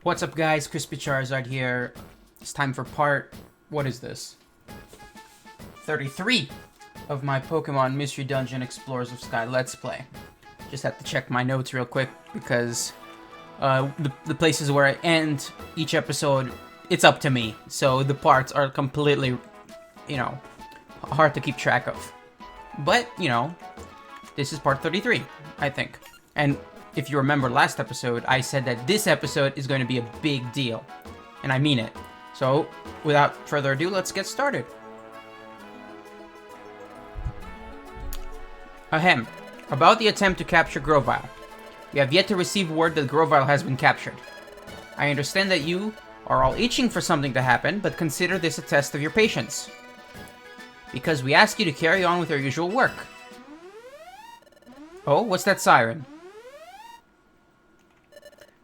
What's up guys, Crispy Charizard here. It's time for what is this? 33 of my Pokemon Mystery Dungeon Explorers of Sky Let's Play. Just have to check my notes real quick because the places where I end each episode, it's up to me. So the parts are completely, hard to keep track of. But, this is part 33, I think. And if you remember last episode, I said that this episode is going to be a big deal. And I mean it. So, without further ado, let's get started. Ahem. About the attempt to capture Grovyle. We have yet to receive word that Grovyle has been captured. I understand that you are all itching for something to happen, but consider this a test of your patience. Because we ask you to carry on with your usual work. Oh, what's that siren?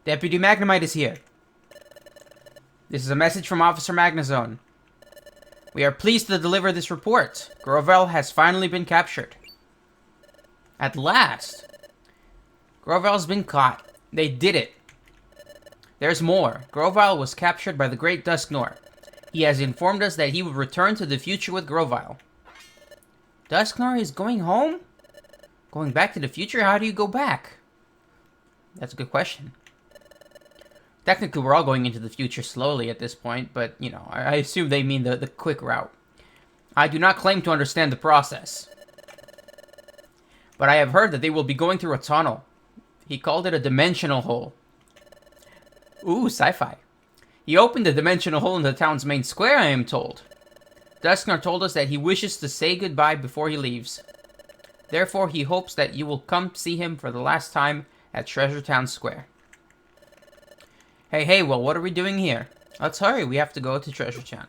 Deputy Magnemite is here. This is a message from Officer Magnezone. We are pleased to deliver this report. Grovyle has finally been captured. At last! Grovyle's been caught. They did it. There's more. Grovyle was captured by the Great Dusknoir. He has informed us that he will return to the future with Grovyle. Dusknoir is going home? Going back to the future? How do you go back? That's a good question. Technically, we're all going into the future slowly at this point, but, I assume they mean the quick route. I do not claim to understand the process. But I have heard that they will be going through a tunnel. He called it a dimensional hole. Ooh, sci-fi. He opened the dimensional hole in the town's main square, I am told. Dusknoir told us that he wishes to say goodbye before he leaves. Therefore, he hopes that you will come see him for the last time at Treasure Town Square. Hey, well, what are we doing here? Let's hurry, we have to go to Treasure Town.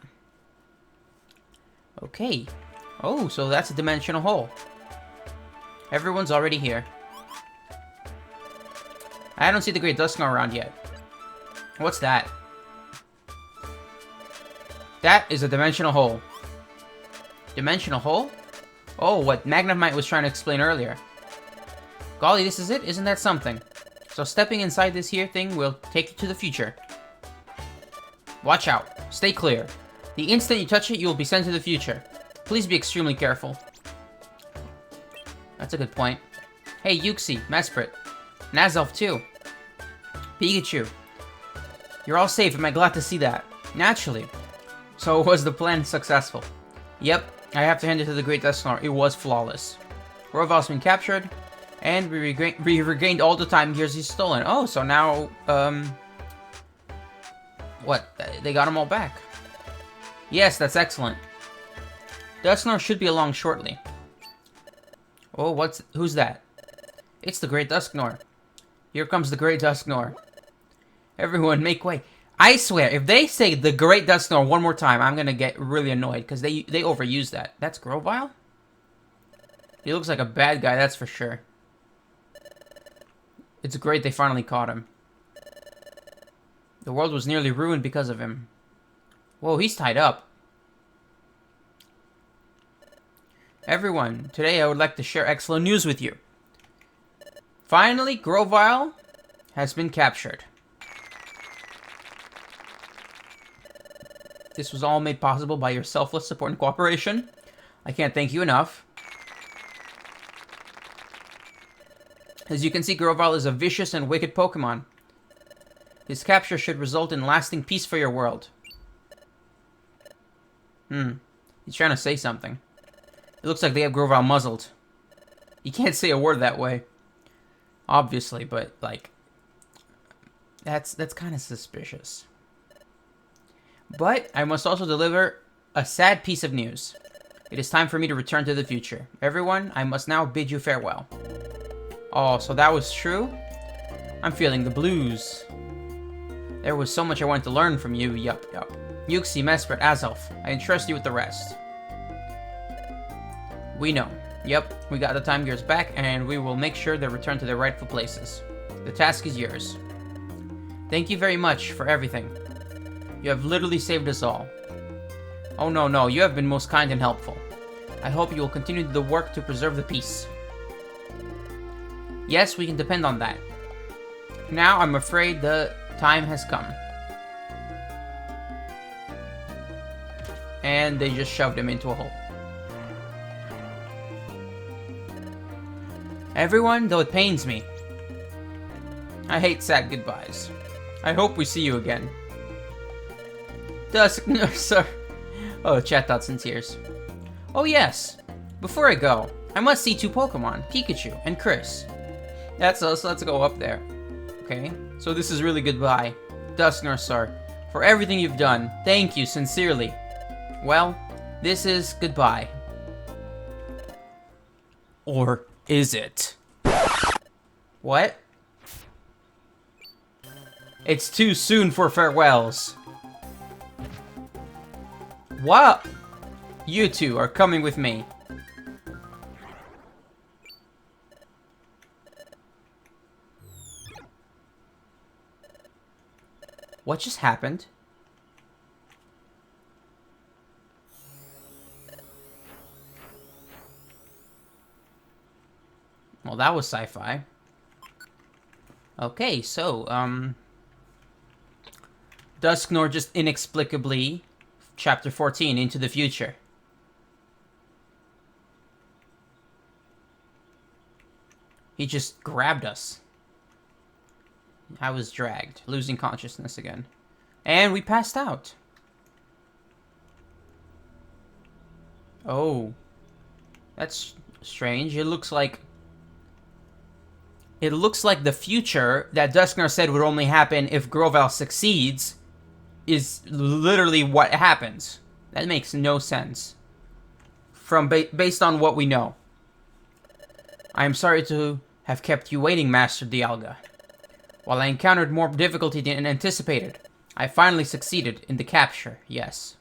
Okay. Oh, so that's a dimensional hole. Everyone's already here. I don't see the Great Dusknoir around yet. What's that? That is a dimensional hole. Dimensional hole? Oh, what Magnemite was trying to explain earlier. Golly, this is it? Isn't that something? So stepping inside this here thing will take you to the future. Watch out. Stay clear. The instant you touch it, you will be sent to the future. Please be extremely careful. That's a good point. Hey, Uxie, Mesprit, Nazelf too. Pikachu. You're all safe, am I glad to see that? Naturally. So was the plan successful? Yep, I have to hand it to the Great Dusknoir. It was flawless. Grovyle's been captured, and we regained all the time gears he's stolen. Oh, so now, what? They got them all back. Yes, that's excellent. Dusknoir should be along shortly. Oh, who's that? It's the Great Dusknoir. Here comes the Great Dusknoir. Everyone, make way. I swear, if they say the Great Dusknoir one more time, I'm gonna get really annoyed, because they overuse that. That's Grovyle? He looks like a bad guy, that's for sure. It's great they finally caught him. The world was nearly ruined because of him. Whoa, he's tied up. Everyone, today I would like to share excellent news with you. Finally, Grovyle has been captured. This was all made possible by your selfless support and cooperation. I can't thank you enough. As you can see, Grovyle is a vicious and wicked Pokemon. His capture should result in lasting peace for your world. He's trying to say something. It looks like they have Grovyle muzzled. You can't say a word that way. Obviously, but, that's kind of suspicious. But I must also deliver a sad piece of news. It is time for me to return to the future. Everyone, I must now bid you farewell. Oh, so that was true? I'm feeling the blues. There was so much I wanted to learn from you, yup. Uxie, Mesprit, Azelf, I entrust you with the rest. We know. Yep, we got the time gears back, and we will make sure they return to their rightful places. The task is yours. Thank you very much for everything. You have literally saved us all. Oh no, you have been most kind and helpful. I hope you will continue the work to preserve the peace. Yes, we can depend on that. Now, I'm afraid the time has come. And they just shoved him into a hole. Everyone, though it pains me, I hate sad goodbyes. I hope we see you again. Dusk, no, sir. Oh, chat thoughts and tears. Oh yes, before I go, I must see two Pokemon, Pikachu and Chris. That's us, let's go up there. Okay, so this is really goodbye. Dusknoir, sir, for everything you've done, thank you sincerely. Well, this is goodbye. Or is it? What? It's too soon for farewells. What? You two are coming with me. What just happened? Well, that was sci-fi. Okay, so, Dusknoir just inexplicably, Chapter 14, into the future. He just grabbed us. I was dragged, losing consciousness again. And we passed out. Oh. That's strange. It looks like the future that Dusknoir said would only happen if Grovyle succeeds is literally what happens. That makes no sense. Based on what we know. I am sorry to have kept you waiting, Master Dialga. While I encountered more difficulty than anticipated, I finally succeeded in the capture, yes.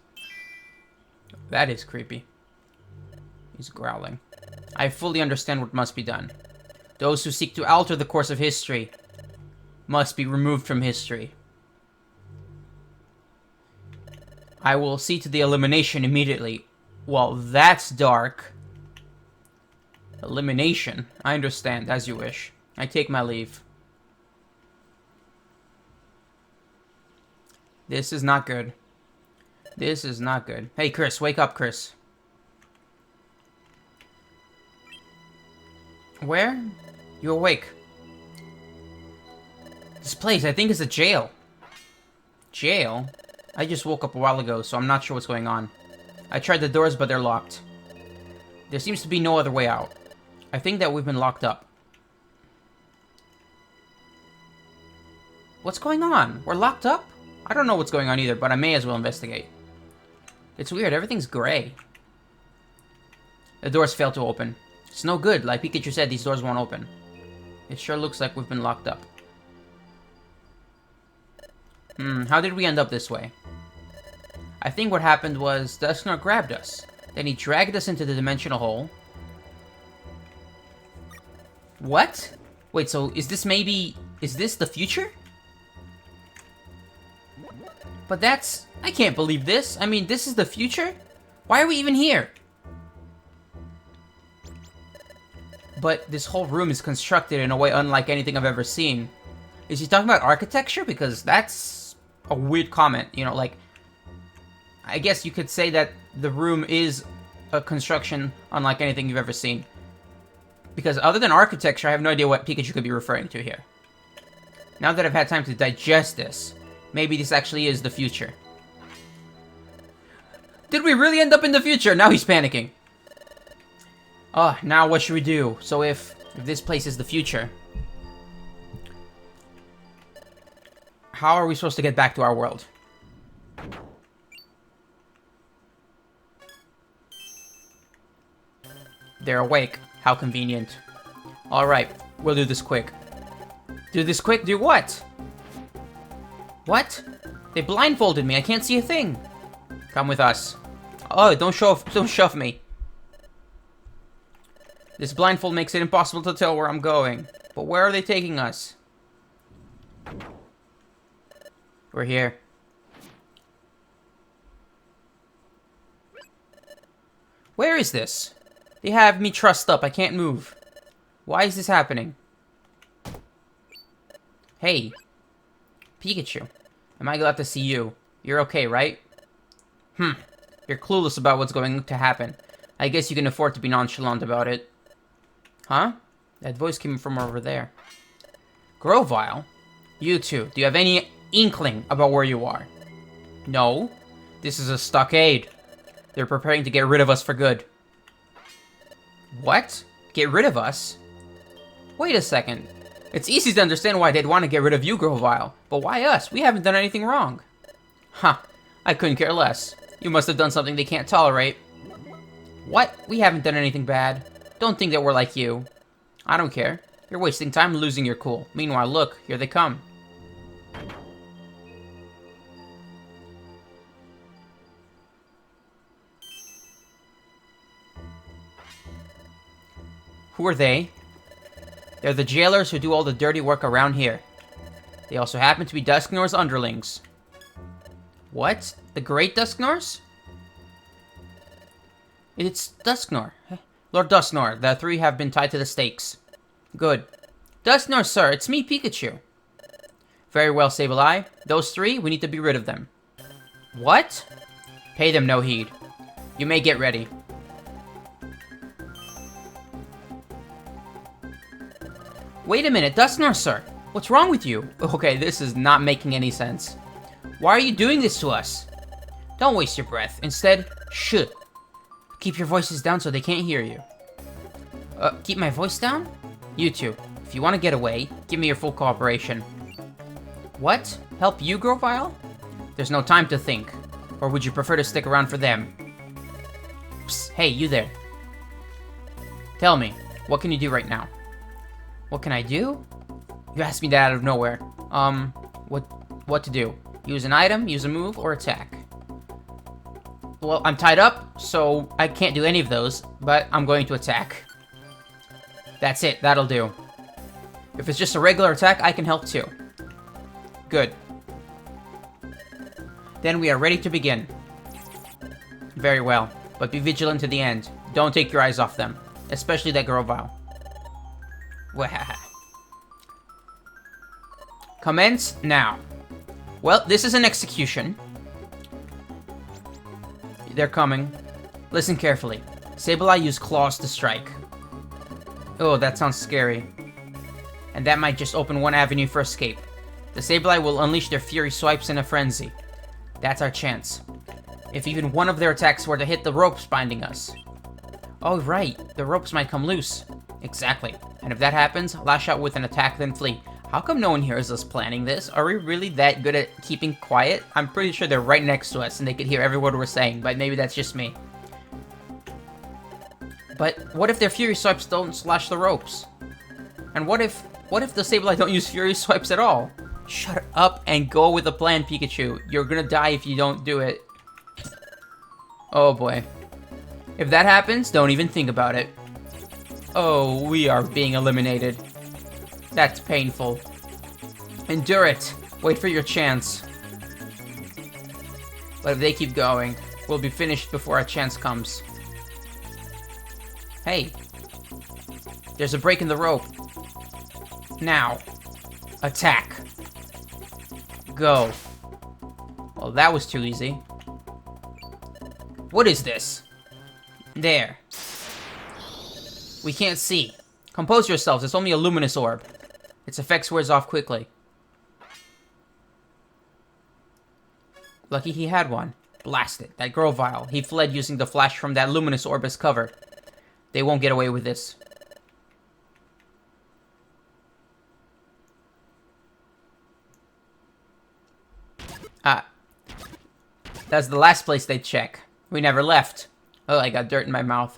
That is creepy. He's growling. I fully understand what must be done. Those who seek to alter the course of history must be removed from history. I will see to the elimination immediately. Well, that's dark. Elimination. I understand, as you wish. I take my leave. This is not good. This is not good. Hey, Chris, wake up, Chris. Where? You awake. This place, I think, is a jail. Jail? I just woke up a while ago, so I'm not sure what's going on. I tried the doors, but they're locked. There seems to be no other way out. I think that we've been locked up. What's going on? We're locked up? I don't know what's going on either, but I may as well investigate. It's weird, everything's gray. The doors failed to open. It's no good, like Pikachu said, these doors won't open. It sure looks like we've been locked up. How did we end up this way? I think what happened was Dusknoir grabbed us. Then he dragged us into the dimensional hole. What? Wait, so is this the future? But that's... I can't believe this. I mean, this is the future? Why are we even here? But this whole room is constructed in a way unlike anything I've ever seen. Is he talking about architecture? Because that's a weird comment. You know, like... I guess you could say that the room is a construction unlike anything you've ever seen. Because other than architecture, I have no idea what Pikachu could be referring to here. Now that I've had time to digest this, maybe this actually is the future. Did we really end up in the future? Now he's panicking. Now what should we do? So if this place is the future, how are we supposed to get back to our world? They're awake. How convenient. Alright, we'll do this quick. Do this quick? Do what? What? They blindfolded me. I can't see a thing. Come with us. Oh, don't shove me. This blindfold makes it impossible to tell where I'm going. But where are they taking us? We're here. Where is this? They have me trussed up. I can't move. Why is this happening? Hey. Pikachu, am I glad to see you? You're okay, right? You're clueless about what's going to happen. I guess you can afford to be nonchalant about it. Huh? That voice came from over there. Grovyle? You two, do you have any inkling about where you are? No. This is a stockade. They're preparing to get rid of us for good. What? Get rid of us? Wait a second. It's easy to understand why they'd want to get rid of you, Grovyle. But why us? We haven't done anything wrong. Huh. I couldn't care less. You must have done something they can't tolerate. What? We haven't done anything bad. Don't think that we're like you. I don't care. You're wasting time losing your cool. Meanwhile, look, here they come. Who are they? They're the jailers who do all the dirty work around here. They also happen to be Dusknoir's underlings. What? The Great Dusknoirs? It's Dusknoir. Lord Dusknoir, the three have been tied to the stakes. Good. Dusknoir, sir, it's me, Pikachu. Very well, Sableye. Those three, we need to be rid of them. What? Pay them no heed. You may get ready. Wait a minute, Dusknoir, sir. What's wrong with you? Okay, this is not making any sense. Why are you doing this to us? Don't waste your breath. Instead, shh. Keep your voices down so they can't hear you. Keep my voice down? You two, if you want to get away, give me your full cooperation. What? Help you, Grovyle? There's no time to think. Or would you prefer to stick around for them? Psst, hey, you there. Tell me, what can you do right now? What can I do? You asked me that out of nowhere. What to do? Use an item, use a move, or attack? Well, I'm tied up, so I can't do any of those, but I'm going to attack. That's it, that'll do. If it's just a regular attack, I can help too. Good. Then we are ready to begin. Very well, but be vigilant to the end. Don't take your eyes off them, especially that Grovyle. Commence now. Well, this is an execution. They're coming. Listen carefully. Sableye used claws to strike. Oh, that sounds scary. And that might just open one avenue for escape. The Sableye will unleash their Fury Swipes in a frenzy. That's our chance. If even one of their attacks were to hit the ropes binding us. Oh, right. The ropes might come loose. Exactly. And if that happens, lash out with an attack, then flee. How come no one hears us planning this? Are we really that good at keeping quiet? I'm pretty sure they're right next to us and they could hear every word we're saying, but maybe that's just me. But what if their Fury Swipes don't slash the ropes? And what if the Sableye don't use Fury Swipes at all? Shut up and go with the plan, Pikachu. You're gonna die if you don't do it. Oh boy. If that happens, don't even think about it. Oh, we are being eliminated. That's painful. Endure it. Wait for your chance. But if they keep going, we'll be finished before our chance comes. Hey. There's a break in the rope. Now. Attack. Go. Well, that was too easy. What is this? There. We can't see. Compose yourselves, it's only a luminous orb. Its effects wears off quickly. Lucky he had one. Blast it. That Grovyle. He fled using the flash from that luminous orb as cover. They won't get away with this. That's the last place they'd check. We never left. Oh, I got dirt in my mouth.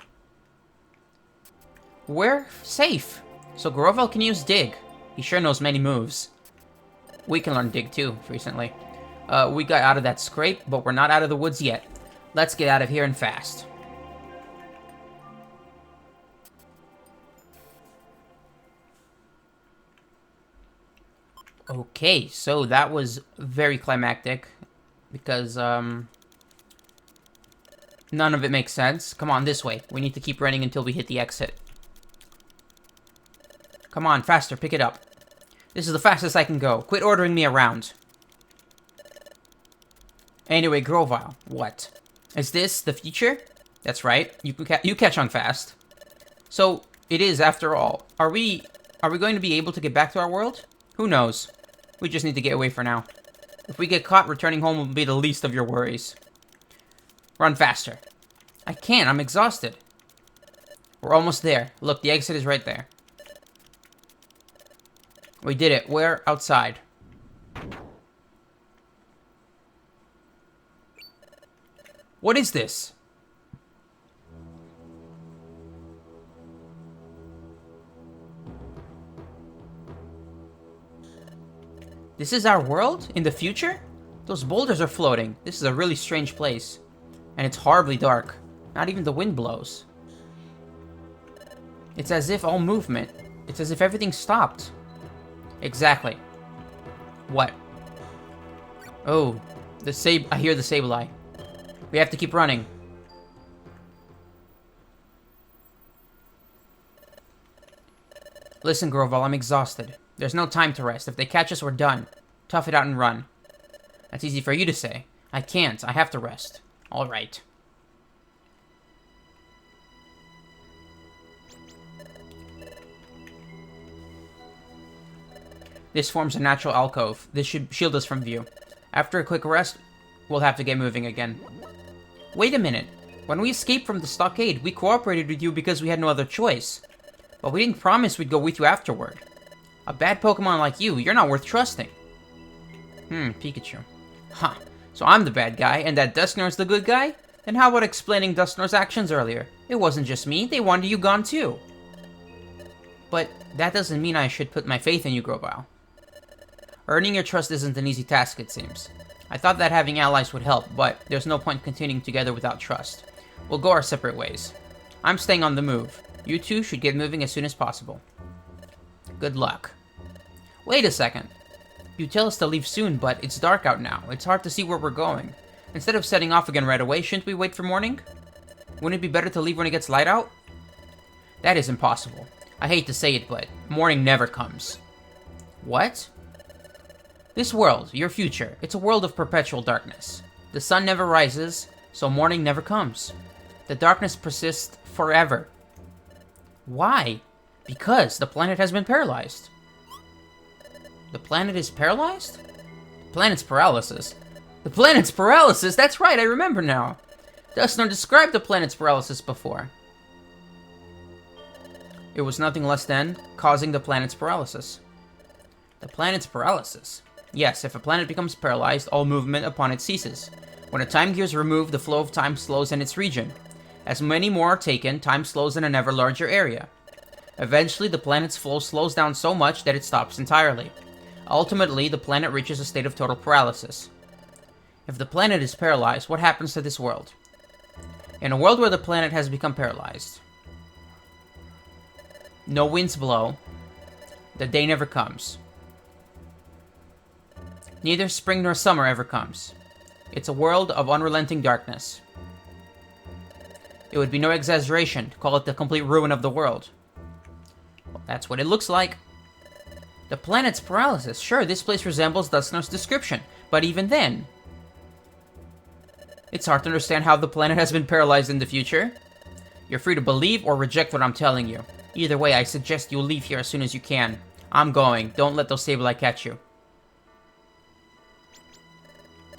We're safe. So Grovyle can use Dig. He sure knows many moves. We can learn Dig too, recently. We got out of that scrape, but we're not out of the woods yet. Let's get out of here and fast. Okay, so that was very climactic. Because, none of it makes sense. Come on, this way. We need to keep running until we hit the exit. Come on, faster, pick it up. This is the fastest I can go. Quit ordering me around. Anyway, Grovile, what? Is this the future? That's right. You catch on fast. So, it is after all. Are we going to be able to get back to our world? Who knows? We just need to get away for now. If we get caught, returning home will be the least of your worries. Run faster. I can't, I'm exhausted. We're almost there. Look, the exit is right there. We did it. We're outside. What is this? This is our world? In the future? Those boulders are floating. This is a really strange place. And it's horribly dark. Not even the wind blows. It's as if all movement. It's as if everything stopped. Exactly. What? Oh, I hear the Sableye. We have to keep running. Listen, Grovyle, I'm exhausted. There's no time to rest. If they catch us, we're done. Tough it out and run. That's easy for you to say. I can't. I have to rest. All right. This forms a natural alcove. This should shield us from view. After a quick rest, we'll have to get moving again. Wait a minute. When we escaped from the stockade, we cooperated with you because we had no other choice. But we didn't promise we'd go with you afterward. A bad Pokemon like you're not worth trusting. Pikachu. Huh. So I'm the bad guy, and that Dusknoir's the good guy? Then how about explaining Dusknoir's actions earlier? It wasn't just me, they wanted you gone too. But that doesn't mean I should put my faith in you, Grovyle. Earning your trust isn't an easy task, it seems. I thought that having allies would help, but there's no point continuing together without trust. We'll go our separate ways. I'm staying on the move. You two should get moving as soon as possible. Good luck. Wait a second. You tell us to leave soon, but it's dark out now. It's hard to see where we're going. Instead of setting off again right away, shouldn't we wait for morning? Wouldn't it be better to leave when it gets light out? That is impossible. I hate to say it, but morning never comes. What? This world, your future, it's a world of perpetual darkness. The sun never rises, so morning never comes. The darkness persists forever. Why? Because the planet has been paralyzed. The planet is paralyzed? The planet's paralysis. The planet's paralysis? That's right, I remember now. Dusknoir described the planet's paralysis before. It was nothing less than causing the planet's paralysis. The planet's paralysis? Yes, if a planet becomes paralyzed, all movement upon it ceases. When a time gear is removed, the flow of time slows in its region. As many more are taken, time slows in an ever larger area. Eventually, the planet's flow slows down so much that it stops entirely. Ultimately, the planet reaches a state of total paralysis. If the planet is paralyzed, what happens to this world? In a world where the planet has become paralyzed, no winds blow, the day never comes. Neither spring nor summer ever comes. It's a world of unrelenting darkness. It would be no exaggeration to call it the complete ruin of the world. Well, that's what it looks like. The planet's paralysis. Sure, this place resembles Dusknoir's description, but even then, it's hard to understand how the planet has been paralyzed in the future. You're free to believe or reject what I'm telling you. Either way, I suggest you leave here as soon as you can. I'm going. Don't let those Sableye catch you.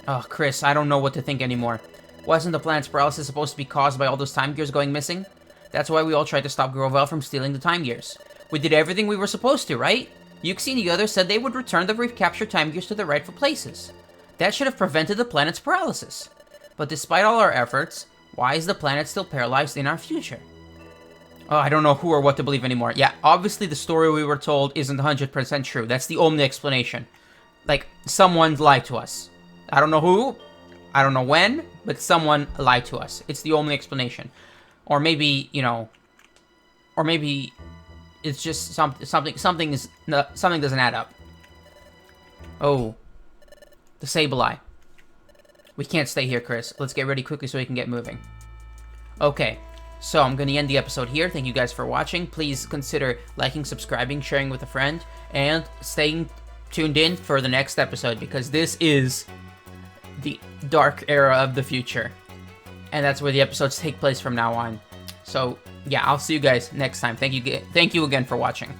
Oh, Chris, I don't know what to think anymore. Wasn't the planet's paralysis supposed to be caused by all those time gears going missing? That's why we all tried to stop Grovyle from stealing the time gears. We did everything we were supposed to, right? Yuxi and the others said they would return the recaptured time gears to their rightful places. That should have prevented the planet's paralysis. But despite all our efforts, why is the planet still paralyzed in our future? Oh, I don't know who or what to believe anymore. Yeah, obviously the story we were told isn't 100% true. That's the only explanation. Like, someone lied to us. I don't know who, I don't know when, but someone lied to us. It's the only explanation. Or maybe, you know, or maybe it's just something doesn't add up. Oh, the Sableye. We can't stay here, Chris. Let's get ready quickly so we can get moving. Okay, so I'm going to end the episode here. Thank you guys for watching. Please consider liking, subscribing, sharing with a friend, and staying tuned in for the next episode, because this is the dark era of the future. And that's where the episodes take place from now on. So, yeah, I'll see you guys next time. Thank you again for watching.